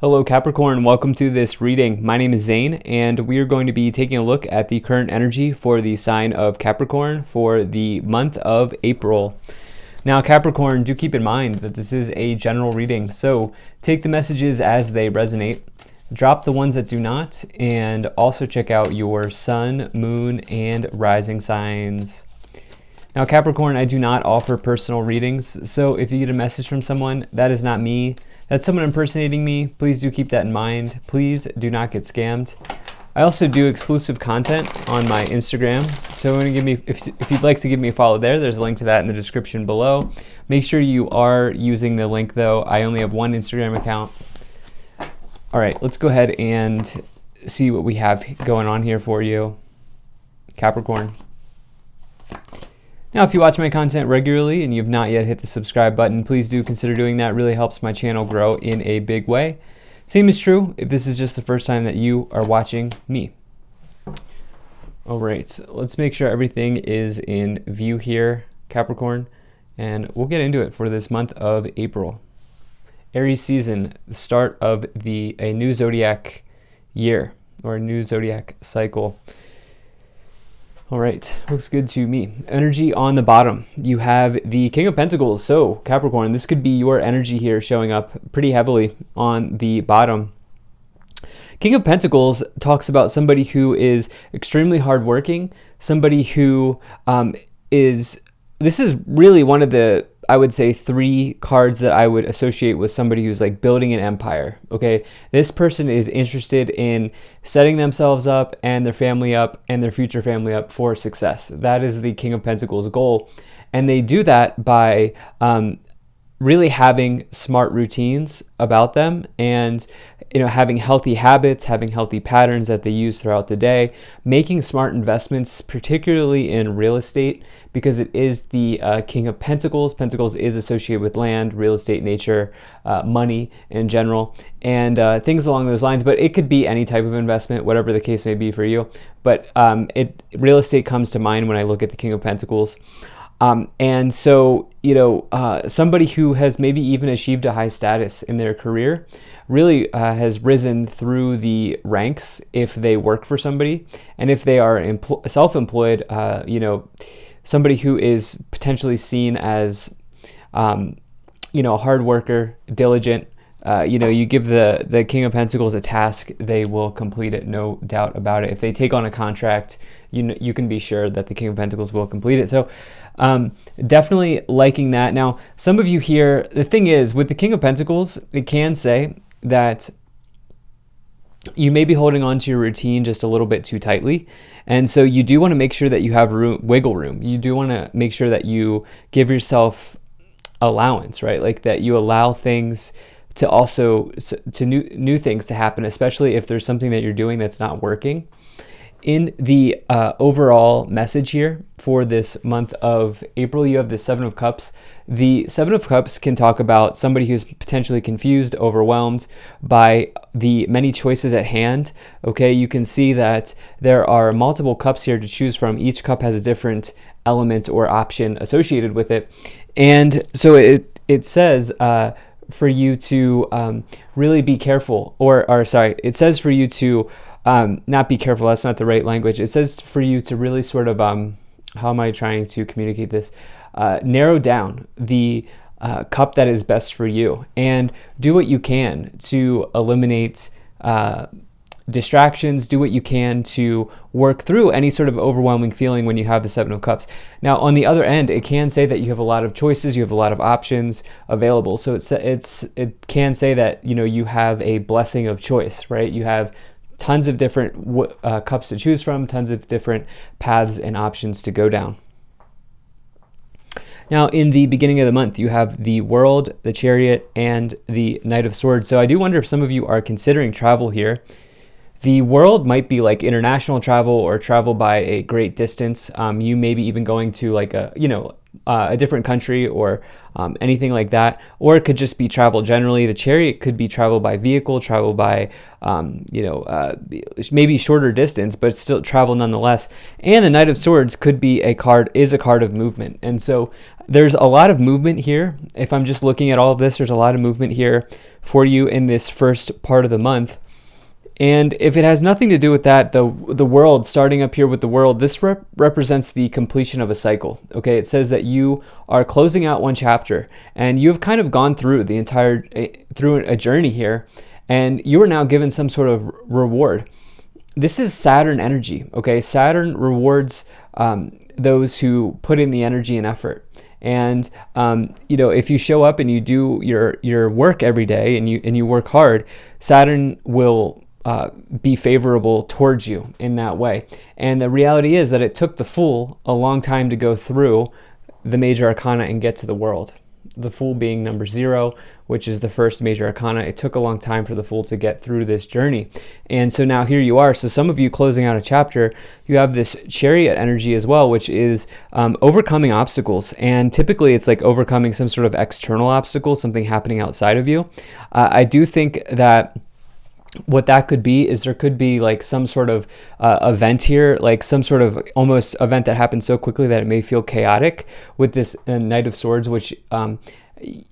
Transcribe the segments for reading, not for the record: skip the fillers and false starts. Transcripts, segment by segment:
Hello Capricorn, welcome to this reading. My name is Zane and we are going to be taking a look at the current energy for the sign of Capricorn for the month of April. Now Capricorn, do keep in mind that this is a general reading, so take the messages as they resonate, drop the ones that do not, and also check out your sun, moon, and rising signs. Now Capricorn, I do not offer personal readings, so if you get a message from someone, that is not me. That's someone impersonating me. Please do keep that in mind. Please do not get scammed. I also do exclusive content on my Instagram, so if you'd like to give me a follow there's a link to that in the description below. Make sure you are using the link though. I only have one Instagram account. All right, let's go ahead and see what we have going on here for you, Capricorn. Now, if you watch my content regularly and you've not yet hit the subscribe button, please do consider doing that. It really helps my channel grow in a big way. Same is true if this is just the first time that you are watching me. All right, so let's make sure everything is in view here, Capricorn, and we'll get into it for this month of April. Aries season, the start of a new zodiac year or a new zodiac cycle. All right, looks good to me. Energy on the bottom, you have the King of Pentacles. So Capricorn, this could be your energy here showing up pretty heavily on the bottom. King of Pentacles talks about somebody who is extremely hardworking, somebody who this is really one of the, I would say, three cards that I would associate with somebody who's like building an empire, okay? This person is interested in setting themselves up and their family up and their future family up for success. That is the King of Pentacles goal. And they do that by really having smart routines about them and having healthy habits, having healthy patterns that they use throughout the day, making smart investments, particularly in real estate, because it is the King of Pentacles. Pentacles is associated with land, real estate, nature, money in general, and things along those lines. But it could be any type of investment, whatever the case may be for you. But real estate comes to mind when I look at the King of Pentacles. And so, somebody who has maybe even achieved a high status in their career really has risen through the ranks if they work for somebody. And if they are self-employed, somebody who is potentially seen as, a hard worker, diligent. You give the King of Pentacles a task, they will complete it, no doubt about it. If they take on a contract, you can be sure that the King of Pentacles will complete it. So definitely liking that. Now, some of you here, the thing is, with the King of Pentacles, it can say that you may be holding on to your routine just a little bit too tightly. And so you do want to make sure that you have wiggle room. You do want to make sure that you give yourself allowance, right? Like that you allow things to also to new things to happen, especially if there's something that you're doing that's not working. In the overall message here for this month of April, you have the Seven of Cups. The Seven of Cups can talk about somebody who's potentially confused, overwhelmed by the many choices at hand. Okay, you can see that there are multiple cups here to choose from. Each cup has a different element or option associated with it. And so it says for you to really be careful, or sorry, it says for you to not be careful, that's not the right language. It says for you to really sort of, how am I trying to communicate this? Narrow down the cup that is best for you and do what you can to eliminate distractions, do what you can to work through any sort of overwhelming feeling when you have the Seven of Cups. Now, on the other end, it can say that you have a lot of choices, you have a lot of options available. So it can say that, you have a blessing of choice, right? You have tons of different cups to choose from, tons of different paths and options to go down. Now, in the beginning of the month, you have the World, the Chariot, and the Knight of Swords. So I do wonder if some of you are considering travel here. The World might be like international travel or travel by a great distance. You may be even going to like a different country or anything like that, or it could just be travel generally. The Chariot could be travel by vehicle, travel by maybe shorter distance, but still travel nonetheless. And the Knight of Swords could be a card of movement, and so there's a lot of movement here. If I'm just looking at all of this, there's a lot of movement here for you in this first part of the month. And if it has nothing to do with that, the world, starting up here with the world, this represents the completion of a cycle. Okay, it says that you are closing out one chapter, and you have kind of gone through through a journey here, and you are now given some sort of reward. This is Saturn energy. Okay, Saturn rewards those who put in the energy and effort. And if you show up and you do your work every day and you work hard, Saturn will be favorable towards you in that way. And the reality is that it took the Fool a long time to go through the major arcana and get to the world. The Fool being number 0, which is the first major arcana. It took a long time for the Fool to get through this journey. And so now here you are. So some of you closing out a chapter, you have this Chariot energy as well, which is overcoming obstacles. And typically it's like overcoming some sort of external obstacle, something happening outside of you. I do think that what that could be is there could be like some sort of event here, like some sort of almost event that happens so quickly that it may feel chaotic with this Knight of Swords, which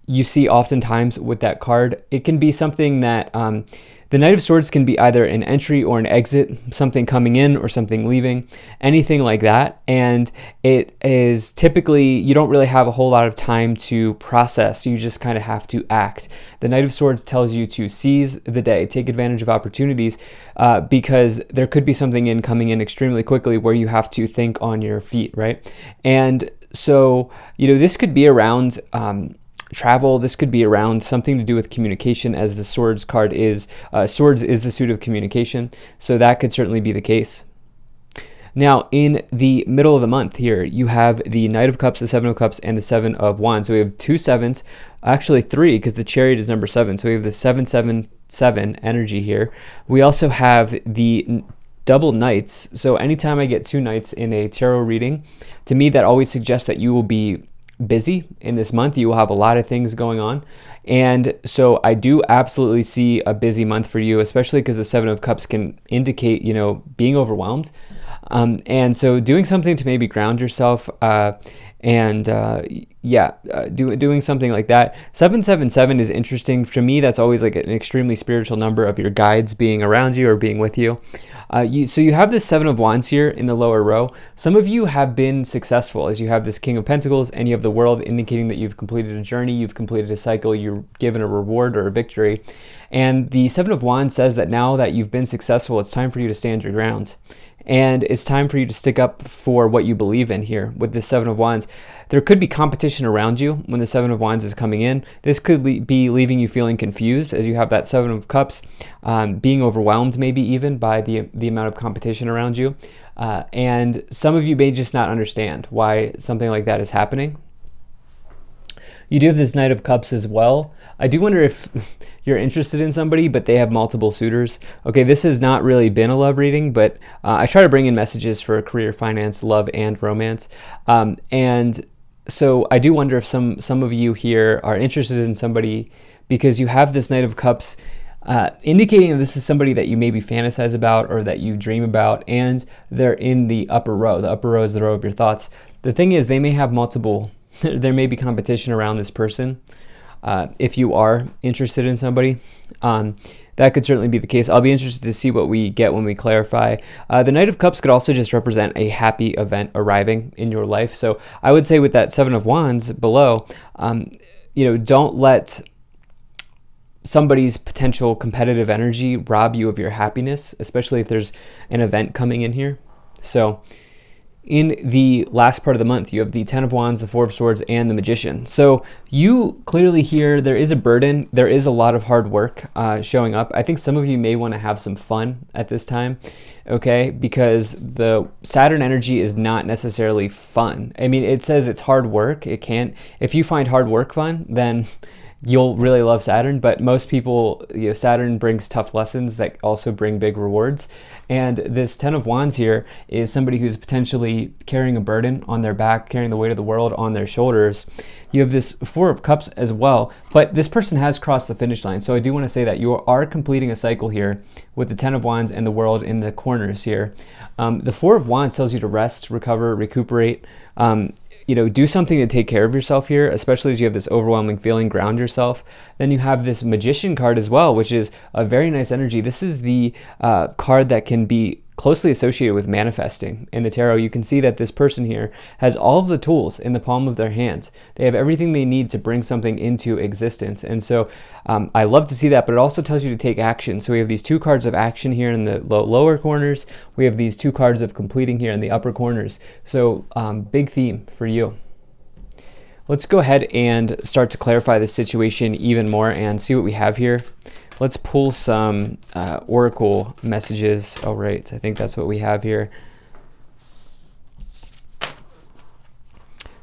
you see oftentimes with that card. It can be something that the Knight of Swords can be either an entry or an exit, something coming in or something leaving, anything like that. And it is typically, you don't really have a whole lot of time to process. You just kind of have to act. The Knight of Swords tells you to seize the day, take advantage of opportunities, because there could be something coming in extremely quickly where you have to think on your feet, right? And so, this could be around travel. This could be around something to do with communication, as the Swords card is. Swords is the suit of communication, so that could certainly be the case. Now, in the middle of the month here, you have the Knight of Cups, the Seven of Cups, and the Seven of Wands. So we have 2 sevens, actually 3, because the Chariot is number 7. So we have the 777 energy here. We also have the double Knights. So anytime I get 2 Knights in a tarot reading, to me that always suggests that you will be busy in this month. You will have a lot of things going on. And so I do absolutely see a busy month for you, especially because the Seven of Cups can indicate, being overwhelmed. And so doing something to maybe ground yourself, doing something like that. 777 is interesting. For me, that's always like an extremely spiritual number of your guides being around you or being with you. So you have this 7 of Wands here in the lower row. Some of you have been successful, as you have this King of Pentacles and you have the World, indicating that you've completed a journey, you've completed a cycle, you're given a reward or a victory. And the 7 of Wands says that now that you've been successful, it's time for you to stand your ground. And it's time for you to stick up for what you believe in here with the 7 of Wands. There could be competition around you when the 7 of Wands is coming in. This could be leaving you feeling confused, as you have that 7 of Cups, being overwhelmed maybe even by the amount of competition around you. And some of you may just not understand why something like that is happening. You do have this Knight of Cups as well. I do wonder if you're interested in somebody, but they have multiple suitors. Okay, this has not really been a love reading, but I try to bring in messages for career, finance, love, and romance. And so I do wonder if some of you here are interested in somebody because you have this Knight of Cups, indicating that this is somebody that you maybe fantasize about or that you dream about, and they're in the upper row. The upper row is the row of your thoughts. The thing is, they may have multiple. There may be competition around this person. If you are interested in somebody, that could certainly be the case. I'll be interested to see what we get when we clarify. The Knight of Cups could also just represent a happy event arriving in your life. So I would say with that 7 of Wands below, don't let somebody's potential competitive energy rob you of your happiness, especially if there's an event coming in here. So in the last part of the month, you have the 10 of Wands, the 4 of Swords, and the Magician. So you clearly here, there is a burden. There is a lot of hard work showing up. I think some of you may want to have some fun at this time, okay? Because the Saturn energy is not necessarily fun. I mean, it says it's hard work. It can't. If you find hard work fun, then you'll really love Saturn, but most people, Saturn brings tough lessons that also bring big rewards. And this 10 of Wands here is somebody who's potentially carrying a burden on their back, carrying the weight of the world on their shoulders. You have this 4 of Cups as well, but this person has crossed the finish line. So I do want to say that you are completing a cycle here with the 10 of Wands and the World in the corners here. The 4 of Wands tells you to rest, recover, recuperate, do something to take care of yourself here, especially as you have this overwhelming feeling, ground yourself. Then you have this Magician card as well, which is a very nice energy. This is the card that can be closely associated with manifesting in the tarot. You can see that this person here has all of the tools in the palm of their hands. They have everything they need to bring something into existence. And so I love to see that, but it also tells you to take action. So we have these 2 cards of action here in the lower corners. We have these 2 cards of completing here in the upper corners. So big theme for you. Let's go ahead and start to clarify the situation even more and see what we have here. Let's pull some oracle messages. Oh, right. I think that's what we have here.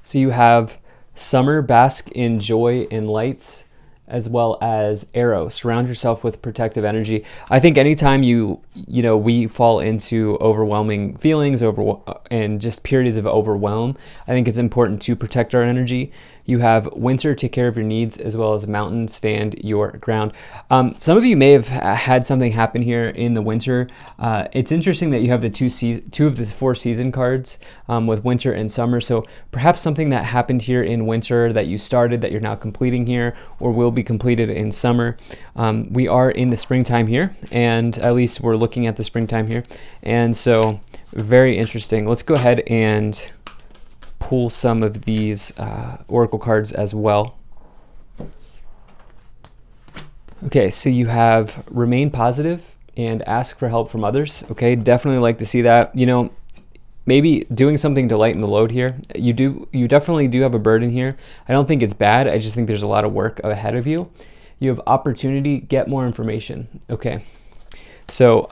So you have summer, bask in joy and lights, as well as arrow. Surround yourself with protective energy. I think anytime we fall into overwhelming feelings and just periods of overwhelm, I think it's important to protect our energy. You have winter, take care of your needs, as well as mountain, stand your ground. Some of you may have had something happen here in the winter. It's interesting that you have the two of the 4 season cards with winter and summer. So perhaps something that happened here in winter that you started that you're now completing here or will be completed in summer. We are in the springtime here, and at least we're looking at the springtime here. And so very interesting. Let's go ahead and pull some of these oracle cards as well. Okay, so you have remain positive and ask for help from others. Okay, definitely like to see that. Maybe doing something to lighten the load here. You definitely do have a burden here. I don't think it's bad. I just think there's a lot of work ahead of you. You have opportunity, get more information. Okay, so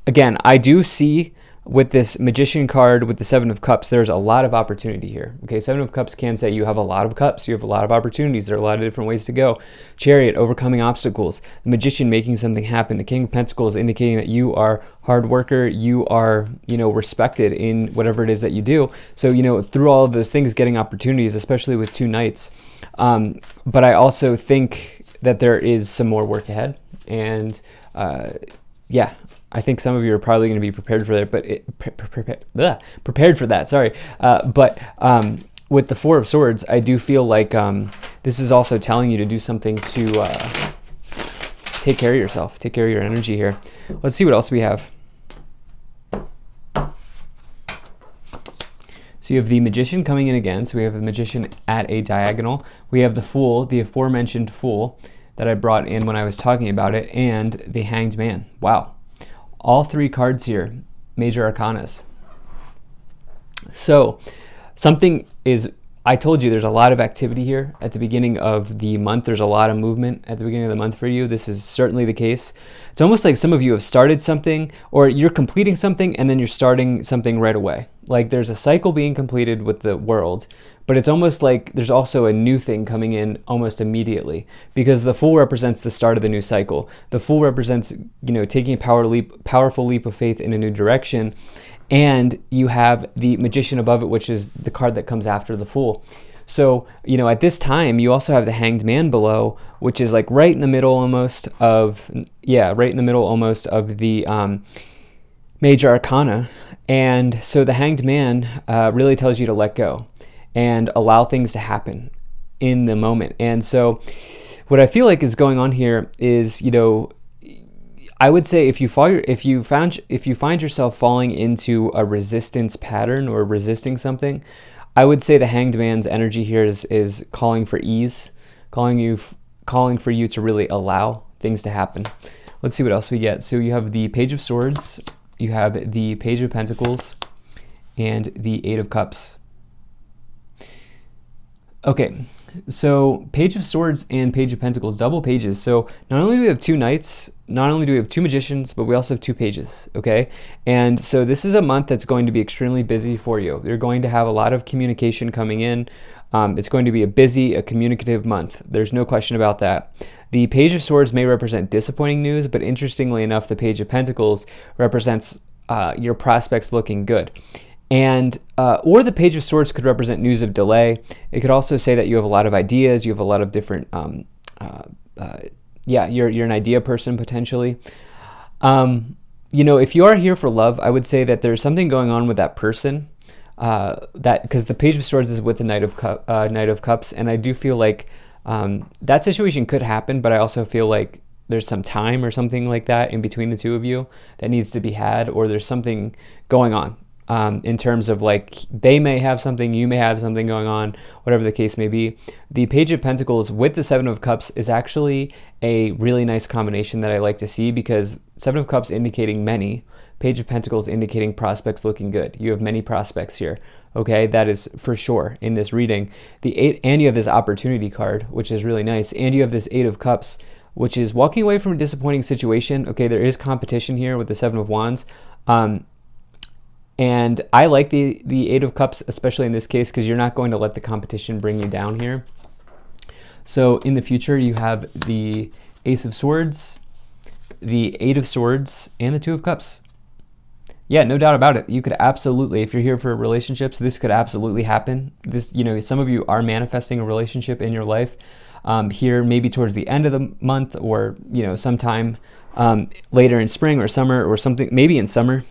again, I do see with this Magician card, with the 7 of Cups, there's a lot of opportunity here. Okay, 7 of Cups can say you have a lot of cups, you have a lot of opportunities, there are a lot of different ways to go. Chariot, overcoming obstacles. The Magician, making something happen. The King of Pentacles, indicating that you are hard worker, you are, respected in whatever it is that you do. So, through all of those things, getting opportunities, especially with 2 Knights. But I also think that there is some more work ahead. And yeah, I think some of you are probably going to be prepared for that, but prepared for that. Sorry, but with the 4 of Swords, I do feel like this is also telling you to do something to take care of yourself, take care of your energy here. Let's see what else we have. So you have the Magician coming in again. So we have the Magician at a diagonal. We have the Fool, the aforementioned Fool that I brought in when I was talking about it, and the Hanged Man. Wow. All 3 cards here, major arcanas. So I told you there's a lot of activity here at the beginning of the month. There's a lot of movement at the beginning of the month for you. This is certainly the case. It's almost like some of you have started something, or you're completing something and then you're starting something right away. Like there's a cycle being completed with the world, but it's almost like there's also a new thing coming in almost immediately, because the Fool represents the start of the new cycle. The Fool represents, taking a powerful leap of faith in a new direction. And you have the Magician above it, which is the card that comes after the Fool. So, at this time, you also have the Hanged Man below, which is like right in the middle almost of the major arcana. And so the Hanged Man really tells you to let go and allow things to happen in the moment. And so what I feel like is going on here is, I would say if you find yourself falling into a resistance pattern or resisting something, I would say the Hanged Man's energy here is calling for ease, calling for you to really allow things to happen. Let's see what else we get. So you have the Page of Swords, you have the Page of Pentacles, and the 8 of Cups. Okay, so Page of Swords and Page of Pentacles, double pages. So not only do we have 2 knights, not only do we have 2 magicians, but we also have 2 pages, okay? And so this is a month that's going to be extremely busy for you. You're going to have a lot of communication coming in. It's going to be a busy, a communicative month. There's no question about that. The Page of Swords may represent disappointing news, but interestingly enough, the Page of Pentacles represents your prospects looking good. And or the Page of Swords could represent news of delay. It could also say that you have a lot of ideas, you have a lot of different, you're an idea person potentially. If you are here for love, I would say that there's something going on with that person. That because the Page of Swords is with the Knight of Cups, and I do feel like that situation could happen, but I also feel like there's some time or something like that in between the two of you that needs to be had, or there's something going on in terms of like they may have something, you may have something going on, whatever the case may be. The Page of Pentacles with the Seven of Cups is actually a really nice combination that I like to see, because Seven of Cups indicating many, Page of Pentacles indicating prospects looking good. You have many prospects here. Okay, that is for sure in this reading. The eight, and you have this opportunity card, which is really nice, and you have this Eight of Cups, which is walking away from a disappointing situation. Okay, there is competition here with the Seven of Wands. And I like the Eight of Cups, especially in this case, because you're not going to let the competition bring you down here. So in the future, you have the Ace of Swords, the Eight of Swords, and the Two of Cups. Yeah, no doubt about it. You could absolutely, if you're here for relationships, this could absolutely happen. This, some of you are manifesting a relationship in your life here, maybe towards the end of the month, or sometime later in spring or summer or something, maybe in summer,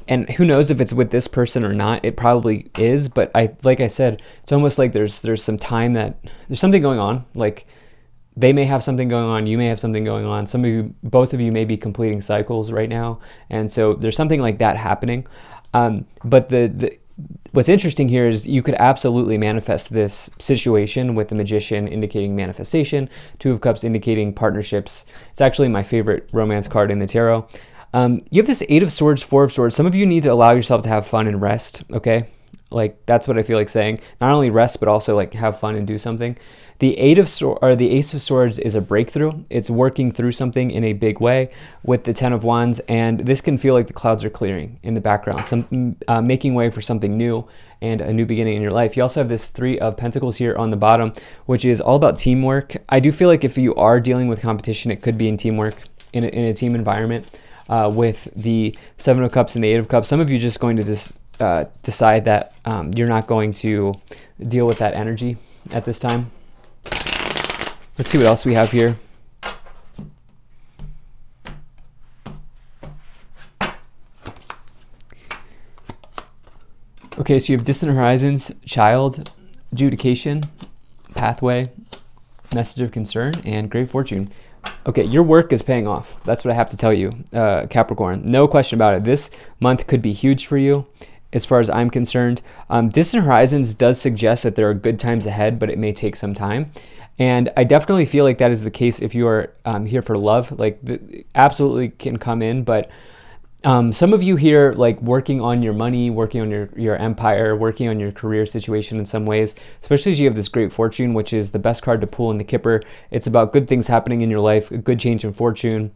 and who knows if it's with this person or not. It probably is, but like I said, it's almost like there's some time that there's something going on. Like they may have something going on, you may have something going on. Both of you may be completing cycles right now, and so there's something like that happening. But what's interesting here is you could absolutely manifest this situation with the Magician indicating manifestation, Two of Cups indicating partnerships. It's actually my favorite romance card in the tarot. You have this Eight of Swords, Four of Swords. Some of you need to allow yourself to have fun and rest, okay? Like that's what I feel like saying. Not only rest, but also like have fun and do something. The Ace of Swords is a breakthrough. It's working through something in a big way with the Ten of Wands, and this can feel like the clouds are clearing in the background, making way for something new and a new beginning in your life. You also have this Three of Pentacles here on the bottom, which is all about teamwork. I do feel like if you are dealing with competition, it could be in teamwork, in a team environment. With the Seven of Cups and the Eight of Cups, some of you just going to decide that you're not going to deal with that energy at this time. Let's see what else we have here. Okay, so you have Distant Horizons, Child, Adjudication, Pathway, Message of Concern, and Great Fortune. Okay, your work is paying off. That's what I have to tell you, Capricorn. No question about it. This month could be huge for you as far as I'm concerned. Distant Horizons does suggest that there are good times ahead, but it may take some time. And I definitely feel like that is the case if you are here for love. Like, absolutely can come in, but some of you here, like working on your money, working on your empire, working on your career situation in some ways, especially as you have this Great Fortune, which is the best card to pull in the Kipper. It's about good things happening in your life, a good change in fortune,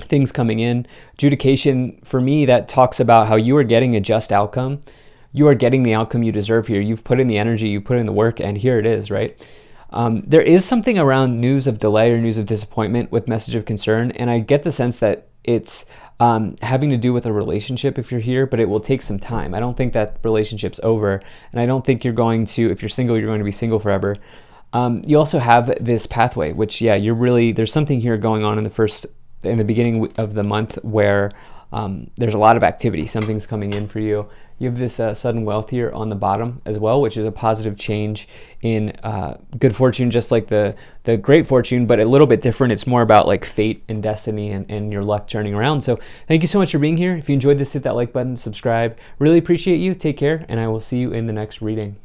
things coming in. Adjudication, for me, that talks about how you are getting a just outcome. You are getting the outcome you deserve here. You've put in the energy, you put in the work, and here it is, right? There is something around news of delay or news of disappointment with Message of Concern, and I get the sense that it's having to do with a relationship if you're here, but it will take some time. I don't think that relationship's over, and I don't think you're going to, if you're single, you're going to be single forever. You also have this pathway, which, yeah, there's something here going on in the beginning of the month where there's a lot of activity. Something's coming in for you. You have this sudden wealth here on the bottom as well, which is a positive change in good fortune, just like the Great Fortune, but a little bit different. It's more about like fate and destiny and your luck turning around. So thank you so much for being here. If you enjoyed this, hit that like button, subscribe. Really appreciate you. Take care, and I will see you in the next reading.